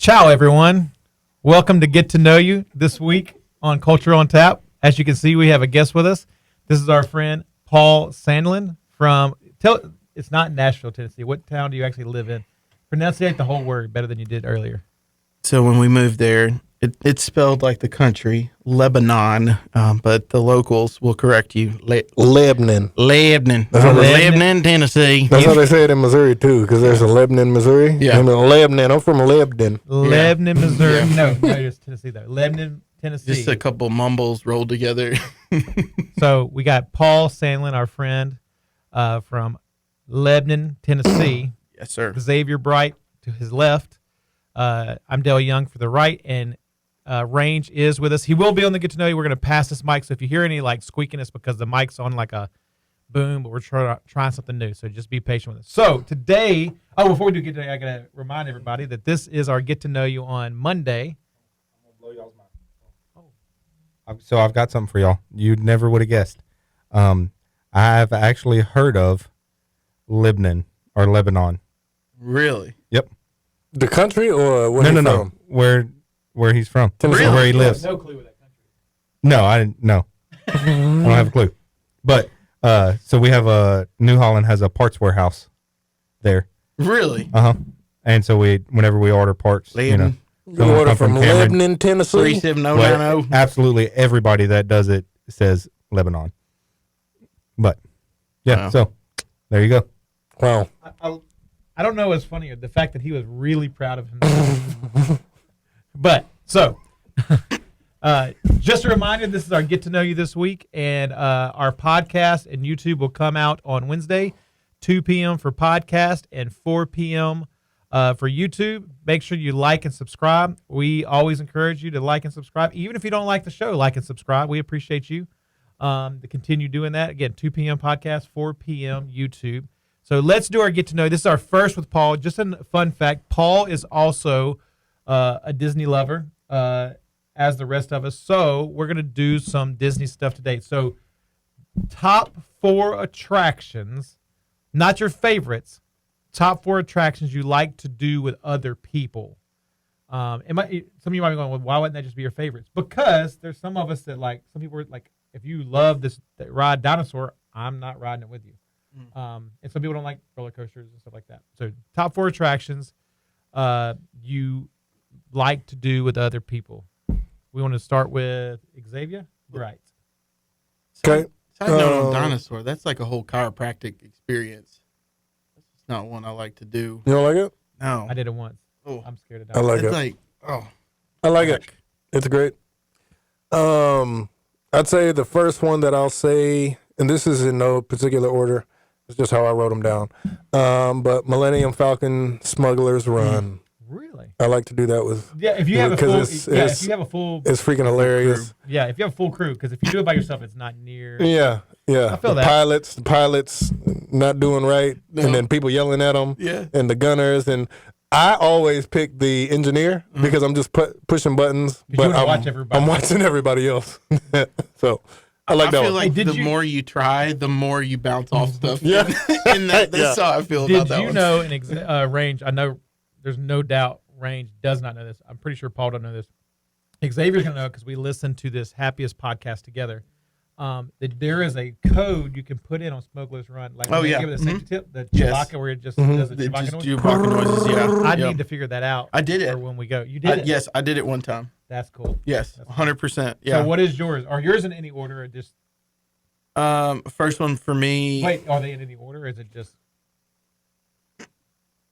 Ciao, everyone. Welcome to Get to Know You this week on Culture on Tap. As you can see, we have a guest with us. This is our friend Paul Sandlin from, it's not Nashville, Tennessee. What town do you actually live in? Pronunciate the whole word better than you did earlier. So when we moved there, it's spelled like the country, Lebanon, but the locals will correct you. Lebanon. Lebanon. Lebanon. Lebanon, Tennessee. That's how they say it in Missouri too, because there's a Lebanon, Missouri. Yeah. I'm in Lebanon. I'm from Lebanon. Lebanon, Missouri. No, it's Tennessee, though. Lebanon, Tennessee. Just a couple mumbles rolled together. So we got Paul Sandlin, our friend from Lebanon, Tennessee. Yes, sir. Xavier Bright to his left. I'm Dale Young for the right, and Range is with us. He will be on the Get to Know You. We're going to pass this mic, so if you hear any like squeaking, it's because the mic's on like a boom, but we're trying something new, so just be patient with us. So today, before we do Get to Know You, I got to remind everybody that this is our Get to Know You on Monday. So I've got something for y'all. You never would have guessed. I've actually heard of Lebanon or Lebanon. Really? Yep. The country or where No. from? Where he's from. Tennessee. Where he lives. No clue where that country is. No, I didn't know. I don't have a clue. But so we have New Holland has a parts warehouse there. Really? And so whenever we order parts, Lebanon. You order from Lebanon, Tennessee. 37090. absolutely everybody that does it says Lebanon. But yeah, Wow. so there you go. Wow. I don't know what's funnier, the fact that he was really proud of himself. But, so, just a reminder, this is our Get to Know You this week, and our podcast and YouTube will come out on Wednesday, 2 p.m. for podcast and 4 p.m. For YouTube. Make sure you like and subscribe. We always encourage you to like and subscribe. Even if you don't like the show, like and subscribe. We appreciate you to continue doing that. Again, 2 p.m. podcast, 4 p.m. YouTube. So let's do our Get to Know. This is our first with Paul. Just a fun fact, Paul is also a Disney lover, as the rest of us. So we're going to do some Disney stuff today. So top 4 attractions, not your favorites, top 4 attractions you like to do with other people. Some of you might be going, well, why wouldn't that just be your favorites? Because there's some of us that like, some people are like, if you love that ride dinosaur, I'm not riding it with you. And some people don't like roller coasters and stuff like that. So top 4 attractions you like to do with other people. We want to start with Xavier. Right. Okay. Side note on dinosaur. That's like a whole chiropractic experience. That's not one I like to do. You don't like it? No. I did it once. Oh. I'm scared of I that. like It's it. like, I like it. It's great. I'd say the first one that I'll say, and this is in no particular order, it's just how I wrote them down. But Millennium Falcon Smuggler's Run. Really? I like to do that with. Yeah, if you have a full, because if you have a full, It's freaking hilarious. yeah, if you have a full crew, because if you do it by yourself, it's not near. Yeah. I feel the that. the pilots not doing right, and then people yelling at them, Yeah. and the gunners, and I always pick the engineer because I'm just pushing buttons, you but wanna watch everybody. I'm watching everybody else. So I like I that feel one. like Hey, the more you try, the more you bounce off stuff. Yeah. And that's how I feel about Did that you one. know Range? I know there's no doubt Range does not know this. I'm pretty sure Paul don't know this. Xavier's gonna know because we listened to this Happiest podcast together. That there is a code you can put in on Smuggler's Run. Like, Oh, when they yeah. give it a safety tip, the Yes. Chewbacca where it just does the It Chewbacca just noise. Chewbacca noises, yeah. I Yep. need to figure that out. I did it. for when we go. You did it. Yes, I did it one time. That's cool. Yes, 100%. Yeah. So what is yours? Are yours in any order or just First one for me. wait? Are they in any order? Or is it just?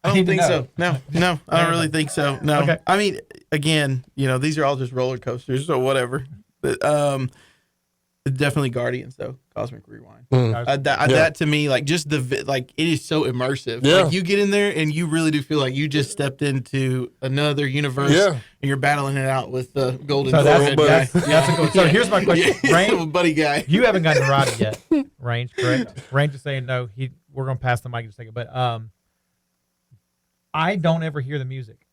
I need don't to think know. so. No, I don't really think so. No. Okay. I mean, again, these are all just roller coasters, so whatever. But definitely Guardians though. Cosmic Rewind. That to me, like just it is so immersive. Yeah. Like you get in there and you really do feel like you just stepped into another universe. Yeah. And you're battling it out with the golden So that's, forehead guy. that's a good. So here's my question, Range. buddy guy. You haven't gotten to ride it yet, Range, correct? Range is saying no. We're gonna pass the mic in a second, but I don't ever hear the music.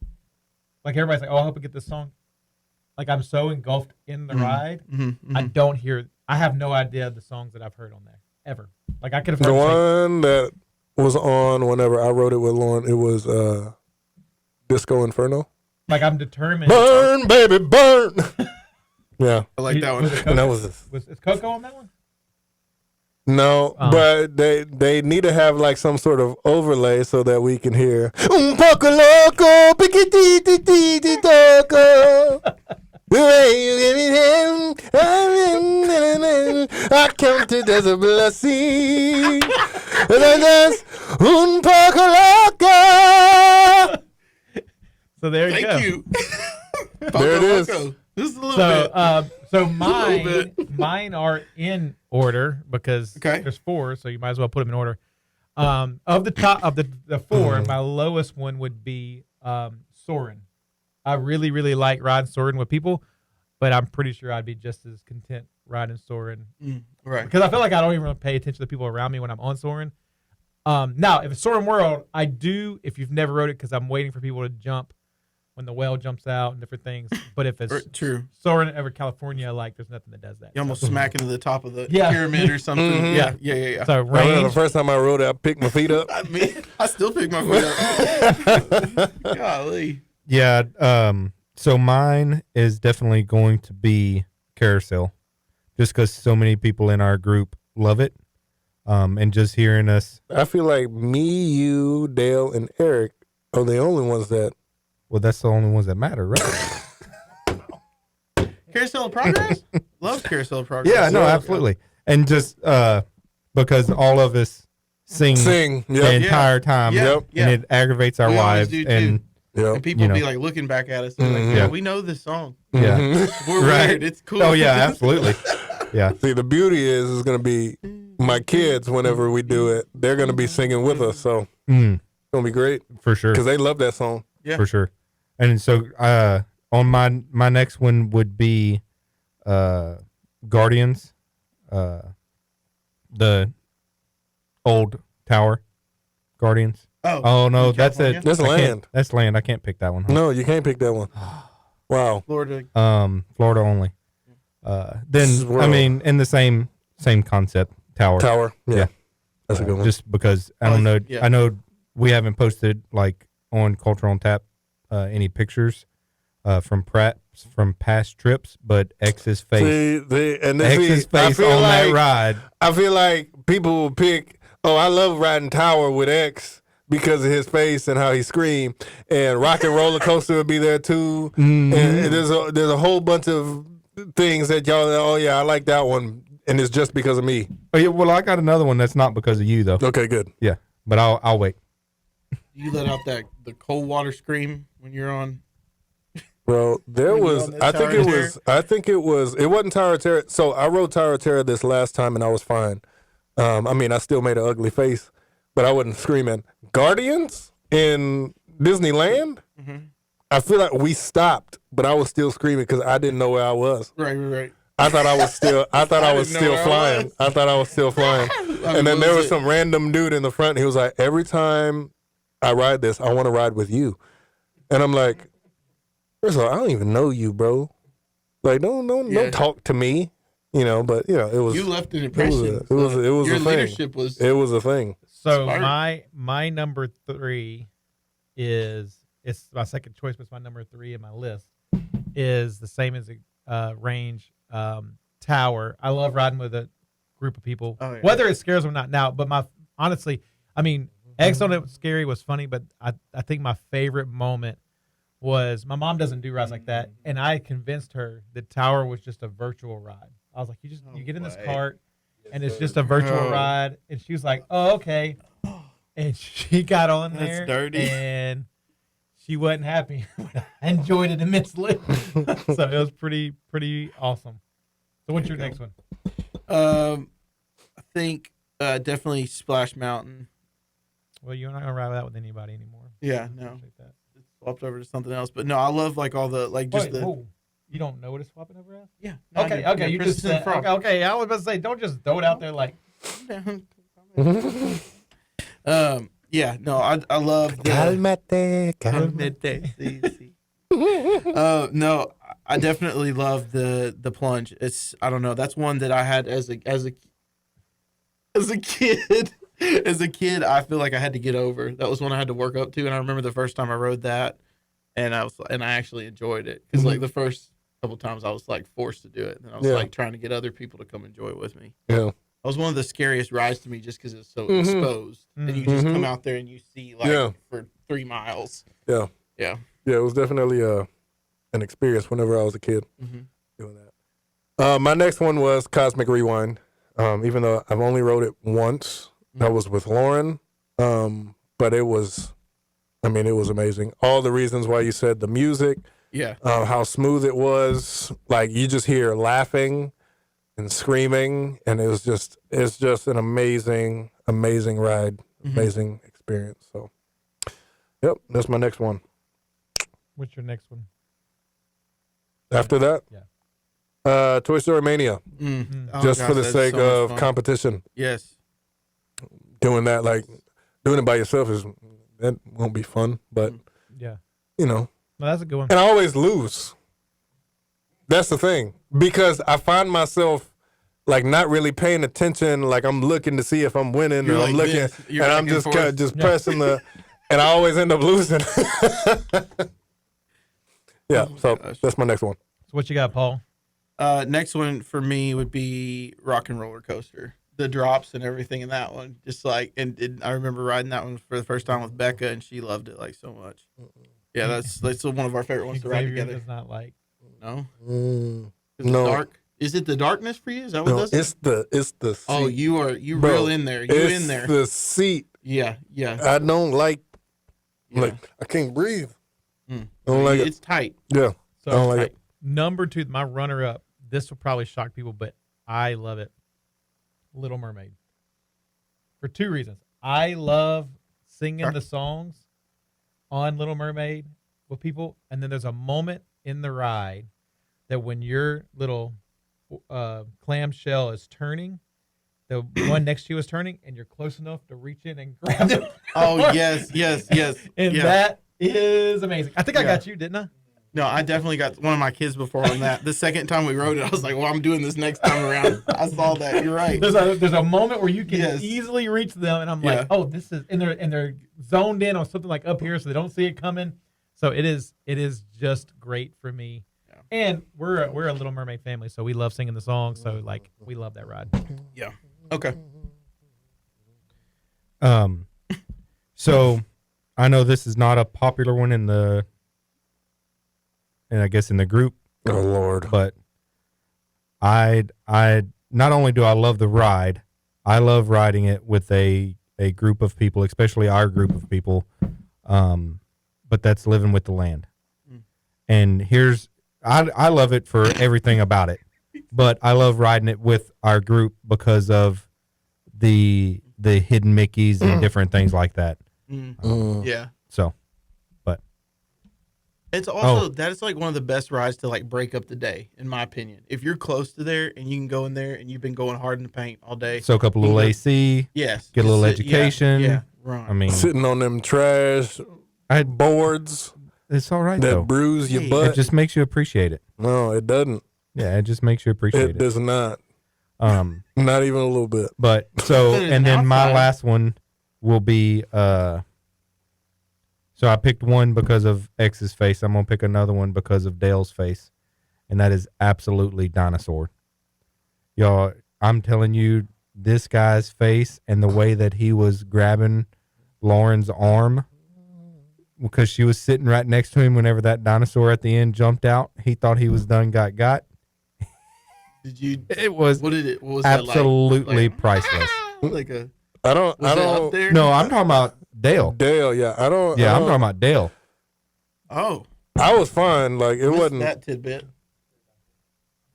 Like everybody's like, "Oh, I hope I get this song." Like I'm so engulfed in the ride, I don't hear. I have no idea the songs that I've heard on there ever. Like I could have heard The one that was on whenever I wrote it with Lauren, it was Disco Inferno. Like I'm determined. Burn, baby, burn. Yeah, I like that one. and that was this. Is Coco on that one? No, Oh. but they need to have like some sort of overlay so that we can hear un poco loco, piquititi toco. The way you give me him, I count it as a blessing. And then there's un poco loco. So there you go. Thank you. There it is. Loco. Just a little So, bit. so little mine are in order because Okay. there's 4, so you might as well put them in order. Of the top of the 4, my lowest one would be Soarin'. I really, really like riding Soarin' with people, but I'm pretty sure I'd be just as content riding Soarin' Right. because I feel like I don't even really pay attention to the people around me when I'm on Soarin'. Now, if it's Soarin' World, I do. If you've never rode it, because I'm waiting for people to jump when the whale jumps out and different things. But if it's True. Soarin' over California, like there's nothing that does that. You almost smack into the top of the Yeah. pyramid or something. Mhm. Yeah. So I remember the range. first time I rode it, I picked my feet up. I mean, I still pick my foot up. Golly. Yeah. So mine is definitely going to be Carousel, just because so many people in our group love it, and just hearing us. I feel like me, you, Dale, and Eric are the only ones that. Well, that's the only ones that matter, right? Carousel of Progress? Love Carousel of Progress. Yeah. No. Absolutely. And just because all of us sing Sing. the Yep. entire time, Yeah. Yep. Yeah. and it aggravates our We always wives, do, too. and Yep. And people You know. be like looking back at us. They're Mhm. like, Yeah. we know this song. yeah. Mhm. We're Right. weird. It's cool. Oh yeah, absolutely. Yeah. See, the beauty is going to be my kids, whenever we do it, they're going to be singing with us. So Mm, it's going to be great for sure. because they love that song. Yeah. For sure. And so on my next one would be Guardians, the old tower Guardians. Oh no, in that's California? it. That's I can't- land. That's land. I can't pick that one. Huh? No, you can't pick that one. Wow. Florida. Florida only. This is Then I world. mean, in the same concept, tower. Tower. Yeah. Yeah. That's a good one. Just because I don't know. yeah. I know we haven't posted like on Culture on Tap any pictures from past trips, but X's face, X's I face feel on like, that ride. I feel like people will pick, oh, I love riding Tower with X because of his face and how he screamed. And Rock and Roller Coaster would be there too. Mm-hmm. And there's a whole bunch of things that y'all, oh yeah, I like that one. And it's just because of me. Oh yeah, well I got another one that's not because of you though. Okay, good. Yeah, but I'll wait. You let out the cold water scream when you're on. Bro, there When you was, on that I think it wasn't Tower of Terror. So I rode Tower of Terror this last time and I was fine. I mean, I still made an ugly face, but I wasn't screaming. Guardians in Disneyland, I feel like we stopped, but I was still screaming because I didn't know where I was. Right. I thought I was still, I thought I was didn't know still where I flying. was. I thought I was still flying. And then there was some random dude in the front. He was like, every time I ride this, I want to ride with you. And I'm like, first of all, I don't even know you, bro. Like, don't talk to me, but it was. You left an It impression. was Your a thing. leadership was. It was a thing. So Smart. my number 3 is, it's my second choice, but it's my number 3 in my list, is the same as a range tower. I love riding with a group of people, Oh, yeah. whether it scares them or not now. But honestly, I mean, X on it was scary, was funny, but I think my favorite moment was, my mom doesn't do rides like that, and I convinced her that tower was just a virtual ride. I was like, you get in this way. cart, and it's just a virtual Oh. ride. And she was like, oh, okay. And she got on That's there, dirty. and she wasn't happy. I enjoyed it immensely. So it was pretty awesome. So what's your next one? I think definitely Splash Mountain. Well, you're not gonna ride that with anybody anymore. Yeah, no, Appreciate that. it's swapped over to something else. But no, I love like all the like just Wait, the whoa. You don't know what it's swapping over as? yeah. no, Okay, yeah, okay. You Princess just and said, Frog. okay. I was about to say, don't just throw it out there like. Yeah, no, I love the no, I definitely love the plunge. It's I don't know. That's one that I had as a kid. As a kid, I feel like I had to get over. That was one I had to work up to, and I remember the first time I rode that. and I actually enjoyed it because like the first couple times I was like forced to do it, and I was like trying to get other people to come enjoy it with me. Yeah. It was one of the scariest rides to me just because it's so exposed, and you just come out there and you see like for 3 miles. Yeah. Yeah. Yeah, it was definitely an experience whenever I was a kid doing that. My next one was Cosmic Rewind. Even though I've only rode it once, that was with Lauren. But it was amazing. All the reasons why you said the music, how smooth it was, like you just hear laughing and screaming, and it's just an amazing ride, amazing experience. So, yep, that's my next one. What's your next one? After that, Toy Story Mania, Oh, just gosh, for the that's sake so much of fun. competition. Yes. Doing it by yourself that won't be fun, but Yeah. you know, No, that's a good one. and I always lose. That's the thing, because I find myself like not really paying attention. Like I'm looking to see if I'm winning, You're or like I'm looking, this. You're and back I'm and just forth. kind of just pressing the, and I always end up losing. Yeah, so gosh. that's my next one. So what you got, Paul? Next one for me would be Rock and Roller Coaster. The drops and everything in that one, just like, and I remember riding that one for the first time with Becca, and she loved it like so much. Yeah, that's one of our favorite ones to ride Xavier together. does not like. No, Mm, is it No. dark? Is it the darkness for you? Is that what no, does it? it's the seat. Oh, you Bro, real in there. You it's in there? the seat. Yeah. I don't like. Yeah. Like I can't breathe. Mm. I don't like it. It's tight. Yeah, So I don't like it. number 2, my runner-up. This will probably shock people, but I love it. Little Mermaid. For 2 reasons. I love singing the songs on Little Mermaid with people, and then there's a moment in the ride that when your little clamshell is turning, the one next to you is turning, and you're close enough to reach in and grab them. Oh yes. And Yeah. that is amazing. I think I got you, didn't I? No, I definitely got one of my kids before on that. The second time we rode it, I was like, well, I'm doing this next time around. I saw that. You're right. There's a moment where you can Yes. easily reach them, and I'm Yeah. like, oh, this is, and they're zoned in on something like up here, so they don't see it coming. So it is just great for me. Yeah. And we're a Little Mermaid family, so we love singing the songs. So like we love that ride. Yeah. Okay. So I know this is not a popular one in I guess in the group, Oh Lord. but I not only do I love the ride, I love riding it with a group of people, especially our group of people. But that's Living with the Land. And I love it for everything about it, but I love riding it with our group because of the hidden Mickeys and different things like that. Yeah. So, but It's also that is like one of the best rides to like break up the day, in my opinion. If you're close to there and you can go in there and you've been going hard in the paint all day. soak up a little AC, Yes. get a little Just sit- education. Yeah. Right. I mean, Sitting on them trash boards it's all right that though. bruise your Hey. butt. It just makes you appreciate it. No, it doesn't. Yeah, it just makes you appreciate It it. does not. Um, Not even a little bit. but so, But it's and then my outside. last one will be, so I picked one because of X's face. I'm going to pick another one because of Dale's face. And that is absolutely Dinosaur. Y'all, I'm telling you, this guy's face and the way that he was grabbing Lauren's arm because she was sitting right next to him whenever that dinosaur at the end jumped out. He thought he was done got. Did you? It was What did it? What was absolutely that priceless. like? Like a. I don't. Was I it don't. up there? No, I'm talking about Dale. Dale, yeah, I don't. Yeah, I I'm don't- talking about Dale. Oh. I was fine. Like it Missed wasn't. that tidbit.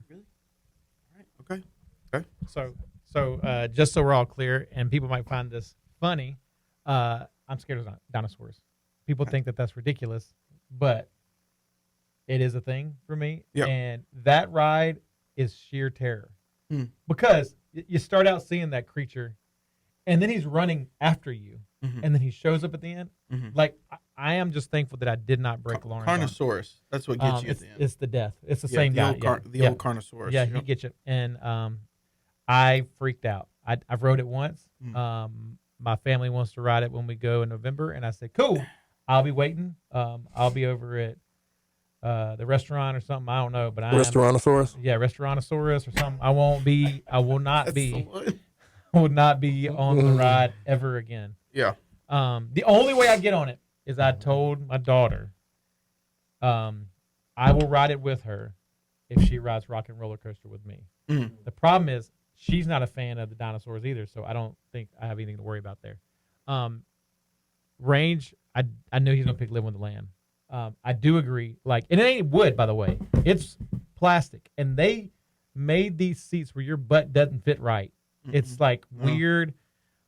Really? All right. Okay. So just so we're all clear, and people might find this funny, I'm scared of dinosaurs. People think that that's ridiculous, but it is a thing for me. Yep. And that ride is sheer terror Hmm. because you start out seeing that creature, and then he's running after you, Mhm. and then he shows up at the end. Mhm. Like I am just thankful that I did not break Lauren's arm. Carnosaurus. That's what gets you at It's, the end. it's the death. It's the Yeah, same the guy. Old yeah. old Carnosaurus. Yeah, Yep. he gets you. And I freaked out. I've rode it once. Mm. My family wants to ride it when we go in November, and I said, "Cool, I'll be waiting. I'll be over at the restaurant or something. I don't know, but Restaurantosaurus. Yeah, Restaurantosaurus or something. I will not be on the ride ever again. Yeah. The only way I get on it is I told my daughter, I will ride it with her if she rides Rock and Roller Coaster with me. Mm. The problem is she's not a fan of the dinosaurs either, so I don't think I have anything to worry about there. Range, I knew he's gonna pick Live Wonderland. I do agree. Like, and it ain't wood, by the way. It's plastic, and they made these seats where your butt doesn't fit right. Mm-mm. It's like No. weird.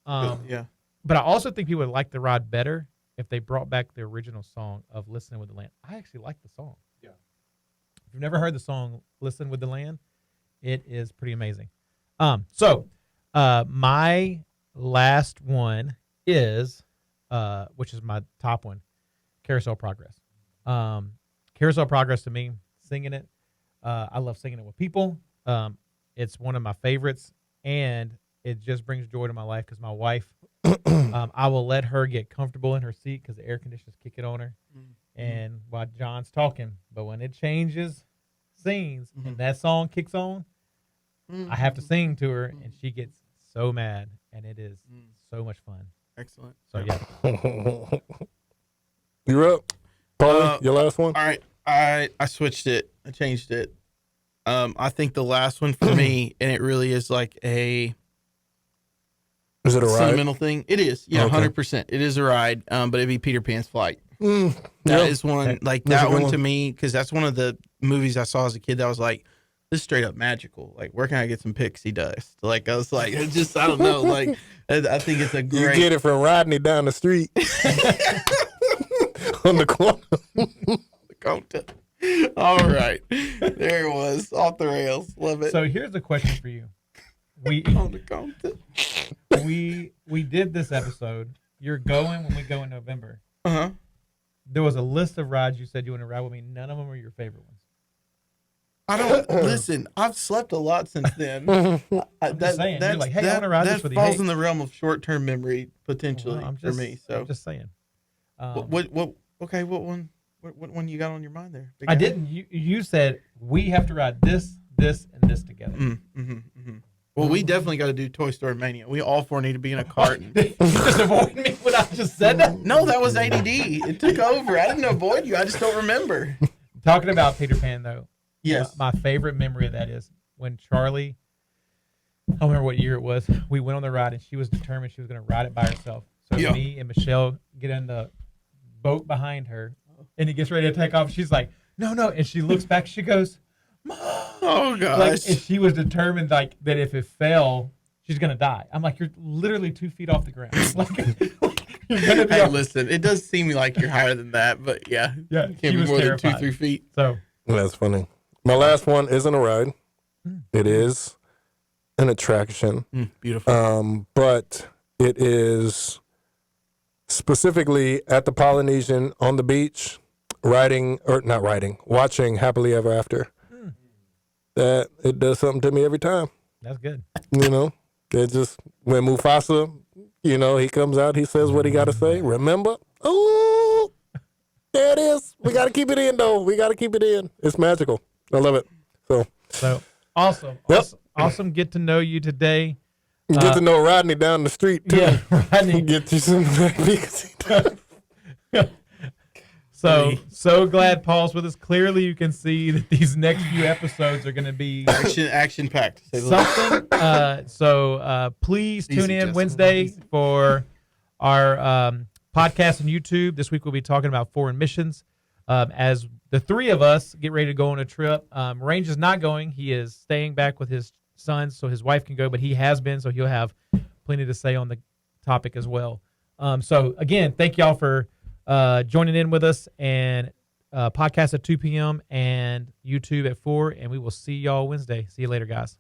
Yeah. But I also think people would like the ride better if they brought back the original song of "Listen with the Land." I actually like the song. Yeah. If you've never heard the song "Listen with the Land," it is pretty amazing. So my last one is, which is my top one, Carousel Progress. Carousel Progress to me, singing it, I love singing it with people. It's one of my favorites, and it just brings joy to my life because my wife, I will let her get comfortable in her seat because the air conditioner's kicking on her, and while John's talking. But when it changes scenes and that song kicks on, I have to sing to her, and she gets so mad, and it is so much fun. Excellent. So yeah. You're up. Paulie, your last one? All right. I switched it. I changed it. I think the last one for me, and it really is like a Is it a ride? sentimental thing. It is. Yeah, Okay. 100%. It is a ride, but it'd be Peter Pan's Flight. Mm, That yeah. is one, like That's a that good one one. to me, because that's one of the movies I saw as a kid that was like, this is straight up magical. Like, where can I get some pixie dust? Like, I was like, it's just, I don't know. Like, I think it's a You great. get it from riding it down the street on the corner. Content. All right. There it was. Off the rails. Love it. So here's a question for you. We on the content. we did this episode. You're going when we go in November. Uh-huh. There was a list of rides you said you want to ride with me. None of them are your favorite ones. I don't listen. I've slept a lot since then. I'm just saying. You're like, hey, I want to ride that this with you. falls Hey. in the realm of short-term memory potentially Well, for me. So, I'm just saying. what? Okay, what one? What one you got on your mind there? Big I guy? didn't. You said we have to ride this, and this together. Well, we definitely got to do Toy Story Mania. We all four need to be in a cart. You just avoid me when I just said that. No, that was ADD. It took over. I didn't avoid you. I just don't remember. Talking about Peter Pan though. Yes. My favorite memory of that is when Charlie, I don't remember what year it was, we went on the ride and she was determined she was going to ride it by herself. So Yeah. me and Michelle get in the boat behind her and he gets ready to take off. She's like, no. And she looks back, she goes, Mom. Oh gosh. Like, and she was determined like that if it fell, she's going to die. I'm like, you're literally 2 feet off the ground. Like, you're going to be Hey, off. listen, it does seem like you're higher than that, but yeah. Yeah, Can't she be was more terrified. than 2-3 feet. So That's funny. My last one isn't a ride. It is an attraction. Beautiful. But it is specifically at the Polynesian on the beach, watching Happily Ever After. That it does something to me every time. that's good. You know, it just when Mufasa, you know, he comes out, he says what he got to say. Remember? Oh, there it is. We got to keep it in, though. We got to keep it in. It's magical. I love it. So Awesome. Yep. Awesome. Get to know you today. get to know Rodney down the street too. Yeah, Rodney. Get you some because So glad Paul's with us. Clearly, you can see that these next few episodes are going to be Action packed. to say the least. something. So please tune Easy, in Justin. Wednesday Easy. for our podcast on YouTube. This week we'll be talking about foreign missions. As the three of us get ready to go on a trip, Range is not going. He is staying back with his sons so his wife can go, but he has been, so he'll have plenty to say on the topic as well. So again, thank y'all for joining in with us, and podcast at 2 p.m. and YouTube at 4, and we will see y'all Wednesday. See you later, guys.